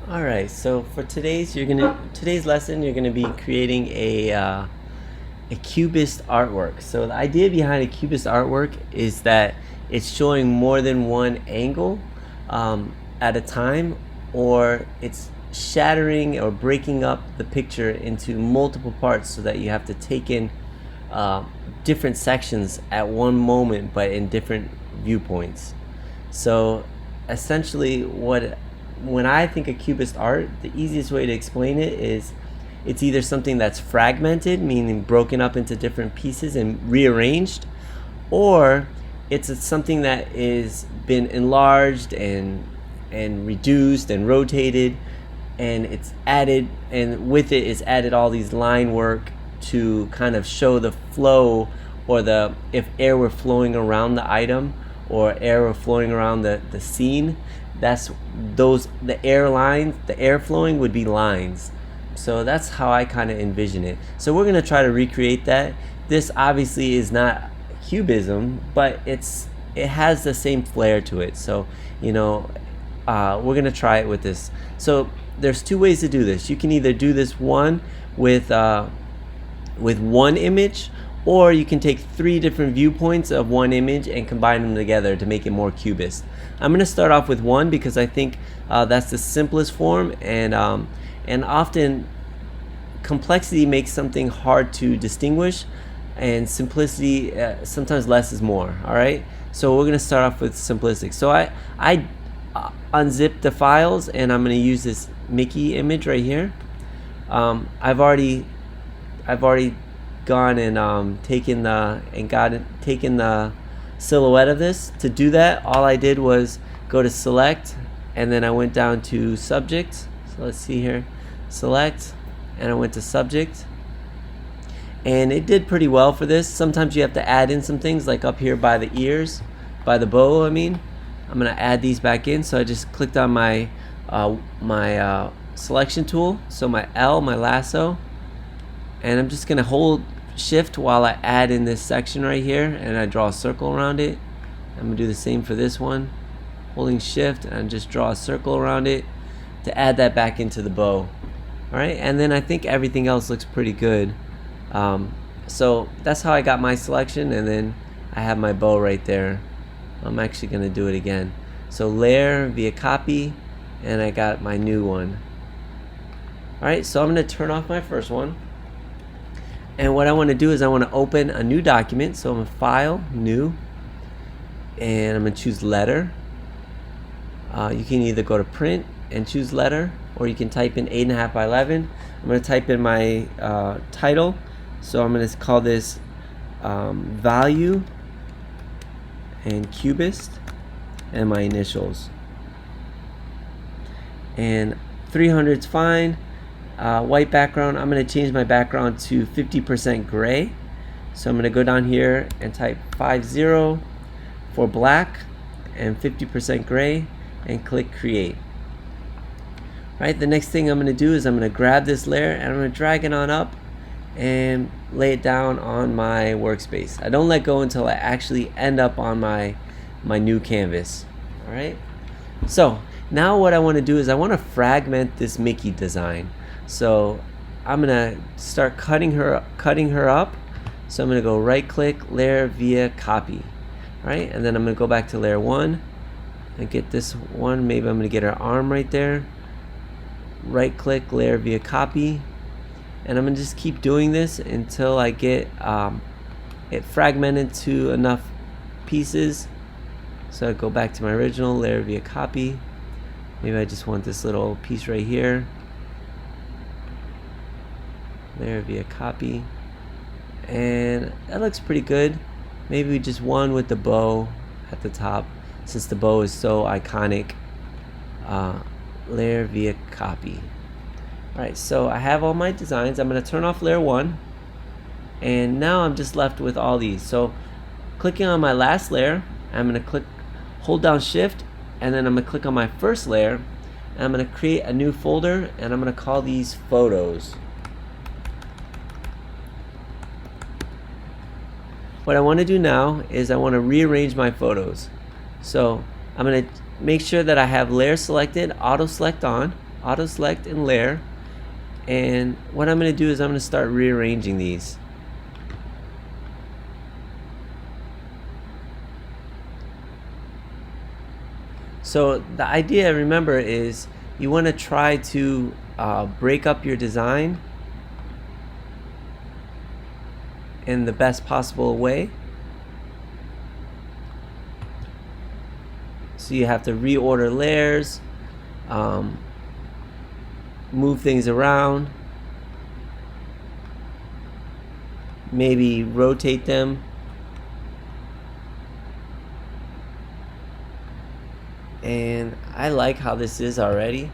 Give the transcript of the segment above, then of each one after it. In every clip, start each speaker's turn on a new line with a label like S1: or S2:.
S1: Alright, so for today's lesson you're gonna be creating a cubist artwork. So the idea behind a cubist artwork is that it's showing more than one angle at a time, or it's shattering or breaking up the picture into multiple parts so that you have to take in different sections at one moment but in different viewpoints. So essentially when I think of cubist art, the easiest way to explain it is it's either something that's fragmented, meaning broken up into different pieces and rearranged, or it's something that is been enlarged and reduced and rotated, and it's added, and with it is added all these line work to kind of show the flow, or the if air were flowing around the item or air were flowing around the scene. That's the air lines, the air flowing would be lines. So that's how I kind of envision it. So we're gonna try to recreate that. This obviously is not cubism, but it has the same flair to it. So we're gonna try it with this. So there's two ways to do this. You can either do this one with one image, or you can take three different viewpoints of one image and combine them together to make it more cubist. I'm going to start off with one because I think that's the simplest form, and often complexity makes something hard to distinguish, and simplicity, sometimes less is more. All right, so we're going to start off with simplistic. So I unzip the files, and I'm going to use this Mickey image right here. I've already gone and taken the silhouette of this. To do that, all I did was go to select, and then I went down to subject. So let's see here, select, and I went to subject, and it did pretty well for this. Sometimes you have to add in some things, like up here by the ears, by the bow. I'm gonna add these back in. So I just clicked on my selection tool, so my lasso, and I'm just gonna hold shift while I add in this section right here, and I draw a circle around it. I'm gonna do the same for this one, holding shift, and just draw a circle around it to add that back into the bow. Alright, and then I think everything else looks pretty good. So that's how I got my selection, and then I have my bow right there. I'm actually gonna do it again. So layer via copy, and I got my new one. Alright, so I'm gonna turn off my first one. And what I want to do is I want to open a new document. So I'm going to file, new, and I'm going to choose letter. You can either go to print and choose letter, or you can type in 8.5 by 11. I'm going to type in my title. So I'm going to call this value and Cubist, and my initials. And 300 is fine. White background, I'm going to change my background to 50% gray. So I'm going to go down here and type 50 for black and 50% gray, and click create. Right, the next thing I'm going to do is I'm going to grab this layer, and I'm going to drag it on up and lay it down on my workspace. I don't let go until I actually end up on my new canvas. Alright, so now what I want to do is I want to fragment this Mickey design. So I'm gonna start cutting her up. So I'm gonna go right click, layer via copy. Right, and then I'm gonna go back to layer 1 and get this one. Maybe I'm gonna get her arm right there. Right click, layer via copy, and I'm gonna just keep doing this until I get it fragmented to enough pieces. So I go back to my original, layer via copy. Maybe I just want this little piece right here. Layer via copy, and that looks pretty good. Maybe just one with the bow at the top, since the bow is so iconic. Layer via copy. Alright, so I have all my designs. I'm going to turn off layer 1, and now I'm just left with all these. So clicking on my last layer, I'm going to hold down shift, and then I'm going to click on my first layer, and I'm going to create a new folder, and I'm going to call these photos. What I want to do now is I want to rearrange my photos. So I'm going to make sure that I have layer selected, auto select on, auto select and layer, and what I'm going to do is I'm going to start rearranging these. So the idea, remember, is you want to try to break up your design in the best possible way. So you have to reorder layers, move things around, maybe rotate them. And I like how this is already.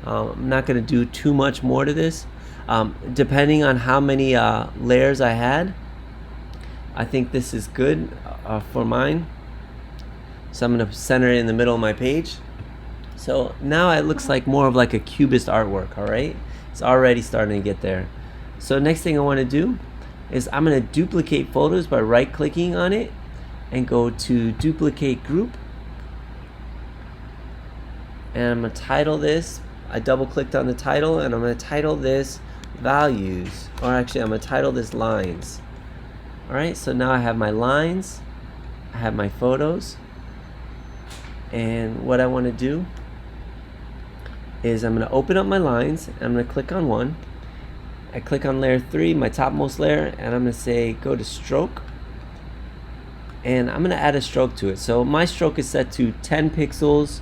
S1: I'm not going to do too much more to this. Depending on how many layers I had, I think this is good for mine. So I'm going to center it in the middle of my page. So now it looks like more of like a Cubist artwork, all right? It's already starting to get there. So next thing I want to do is I'm going to duplicate photos by right-clicking on it and go to Duplicate Group. And I'm going to title this. I double-clicked on the title, and I'm going to title this Values. Or actually, I'm going to title this Lines. All right, so now I have my lines. I have my photos. And what I want to do is I'm going to open up my lines. I'm going to click on one. I click on layer 3, my topmost layer, and I'm going to say go to stroke. And I'm going to add a stroke to it. So my stroke is set to 10 pixels.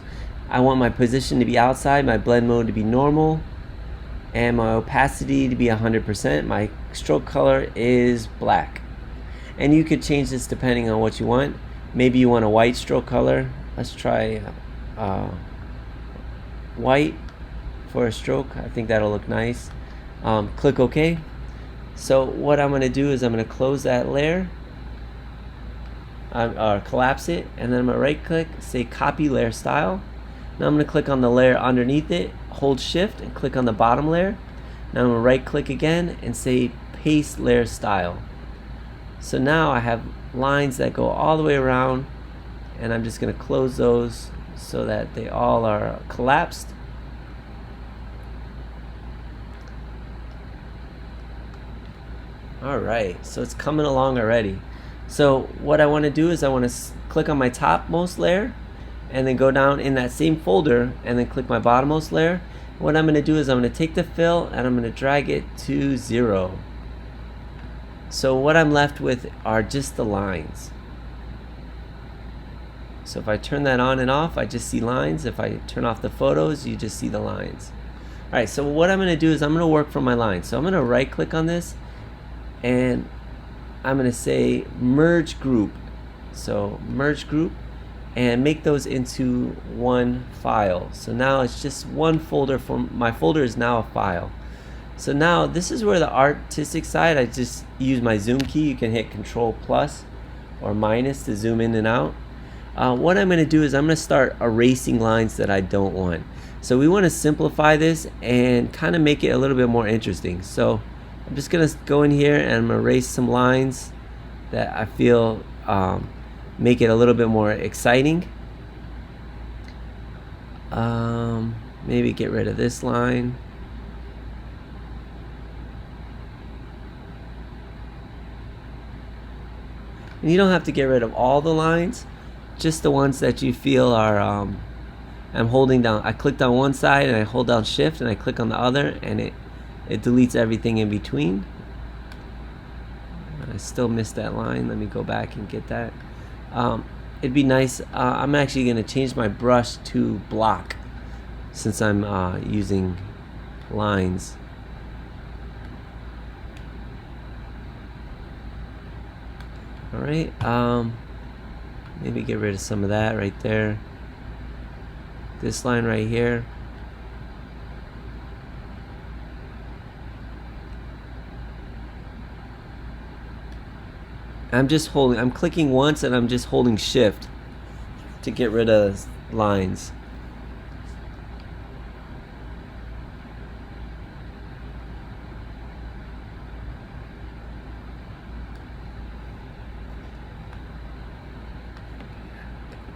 S1: I want my position to be outside, my blend mode to be normal, and my opacity to be 100%. My stroke color is black. And you could change this depending on what you want. Maybe you want a white stroke color. Let's try white for a stroke. I think that'll look nice. Click OK. So what I'm going to do is I'm going to close that layer, or collapse it, and then I'm going to right click, say copy layer style. Now I'm going to click on the layer underneath it, hold shift and click on the bottom layer. Now I'm going to right click again and say paste layer style. So now I have lines that go all the way around, and I'm just going to close those so that they all are collapsed. Alright, so it's coming along already. So what I want to do is I want to click on my topmost layer and then go down in that same folder and then click my bottommost layer. What I'm going to do is I'm going to take the fill and I'm going to drag it to 0. So what I'm left with are just the lines. So if I turn that on and off, I just see lines. If I turn off the photos, you just see the lines. Alright, so what I'm going to do is I'm going to work from my lines. So I'm going to right click on this and I'm going to say merge group. So merge group, and make those into one file. So now it's just one folder. My folder is now a file. So now this is where the artistic side, I just use my zoom key. You can hit Control plus or minus to zoom in and out. What I'm going to do is I'm going to start erasing lines that I don't want. So we want to simplify this and kind of make it a little bit more interesting. So I'm just going to go in here and I'm going to erase some lines that I feel make it a little bit more exciting. Maybe get rid of this line. And you don't have to get rid of all the lines, just the ones that you feel are I'm holding down. I clicked on one side and I hold down shift and I click on the other and it deletes everything in between. I still missed that line. Let me go back and get that. It'd be nice. I'm actually going to change my brush to block since I'm using lines. Alright, maybe get rid of some of that right there. This line right here. I'm clicking once and I'm just holding shift to get rid of lines.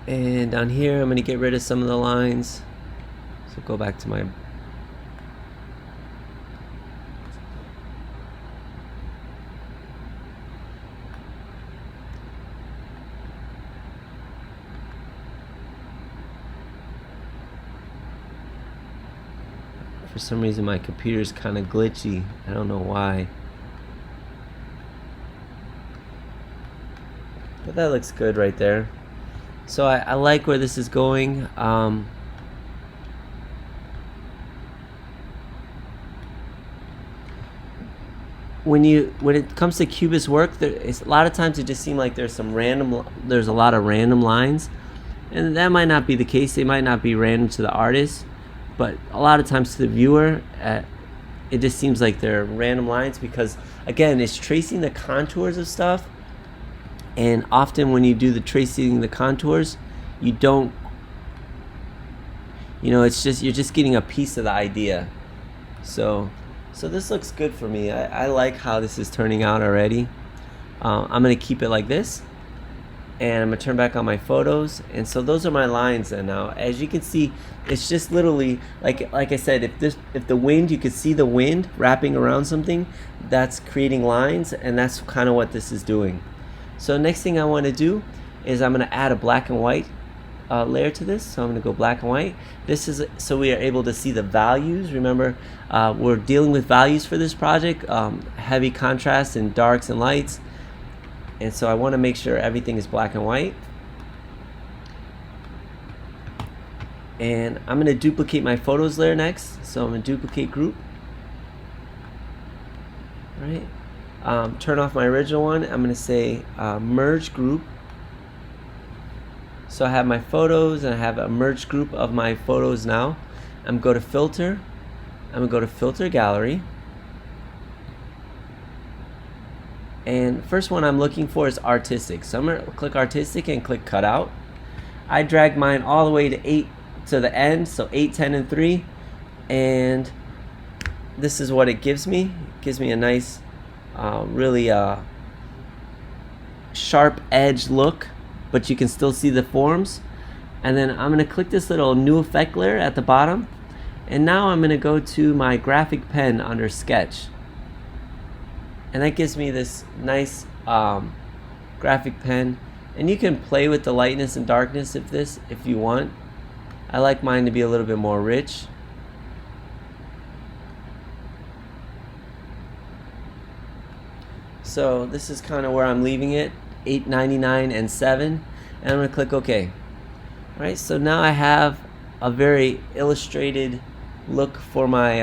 S1: And down here I'm going to get rid of some of the lines. So go back to my For some reason my computer is kind of glitchy. I don't know why. But that looks good right there. So I like where this is going. When it comes to Cubist work, a lot of times it just seems like there's a lot of random lines, and that might not be the case. They might not be random to the artist, but a lot of times to the viewer, it just seems like they're random lines because, again, it's tracing the contours of stuff, and often when you do the tracing the contours, you don't, it's just, you're just getting a piece of the idea. So this looks good for me. I like how this is turning out already. I'm going to keep it like this, and I'm going to turn back on my photos. And so those are my lines. And now, as you can see, it's just literally like I said, if the wind, you could see the wind wrapping around something, that's creating lines, and that's kind of what this is doing. So next thing I want to do is I'm going to add a black and white layer to this. So I'm going to go black and white. This is so we are able to see the values. Remember, we're dealing with values for this project, heavy contrast and darks and lights, and so I want to make sure everything is black and white. And I'm going to duplicate my photos layer next. So I'm going to duplicate group. All right. Turn off my original one. I'm going to say merge group. So I have my photos and I have a merged group of my photos now. I'm going to go to filter. I'm going to go to filter gallery. And first one I'm looking for is artistic. So I'm going to click artistic and click cutout. I drag mine all the way to 8 to the end. So 8, 10, and 3. And this is what it gives me. It gives me a nice, really sharp edge look, but you can still see the forms. And then I'm going to click this little new effect layer at the bottom, and now I'm going to go to my graphic pen under sketch, and that gives me this nice graphic pen. And you can play with the lightness and darkness if you want. I like mine to be a little bit more rich. So this is kind of where I'm leaving it, 8.99 and 7, and I'm going to click OK. All right, so now I have a very illustrated look for my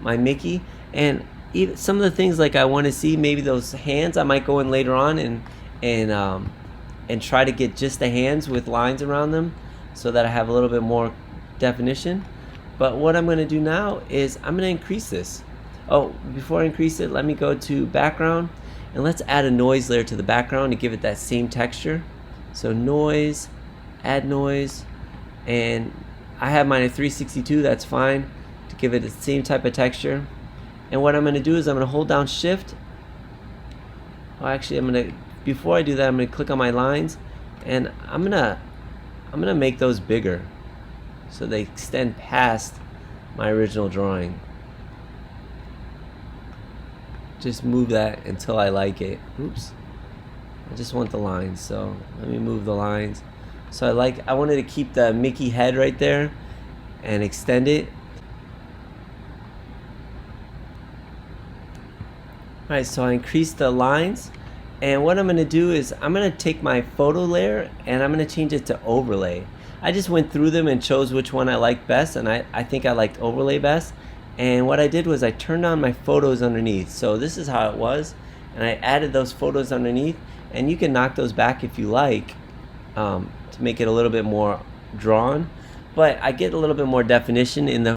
S1: my Mickey, and even some of the things like I want to see, maybe those hands, I might go in later on and try to get just the hands with lines around them so that I have a little bit more definition. But what I'm going to do now is I'm going to increase this. Oh, before I increase it, let me go to background, and let's add a noise layer to the background to give it that same texture. So noise, add noise, and I have mine at 362, that's fine, to give it the same type of texture. And what I'm going to do is I'm going to hold down shift. Oh, actually, before I do that, I'm going to click on my lines, and I'm going to make those bigger so they extend past my original drawing. Just move that until I like it. Oops. I just want the lines, so let me move the lines. So I wanted to keep the Mickey head right there and extend it. Alright, so I increased the lines, and what I'm going to do is I'm going to take my photo layer and I'm going to change it to overlay. I just went through them and chose which one I liked best, and I think I liked overlay best. And what I did was I turned on my photos underneath. So this is how it was, and I added those photos underneath, and you can knock those back if you like to make it a little bit more drawn, but I get a little bit more definition in the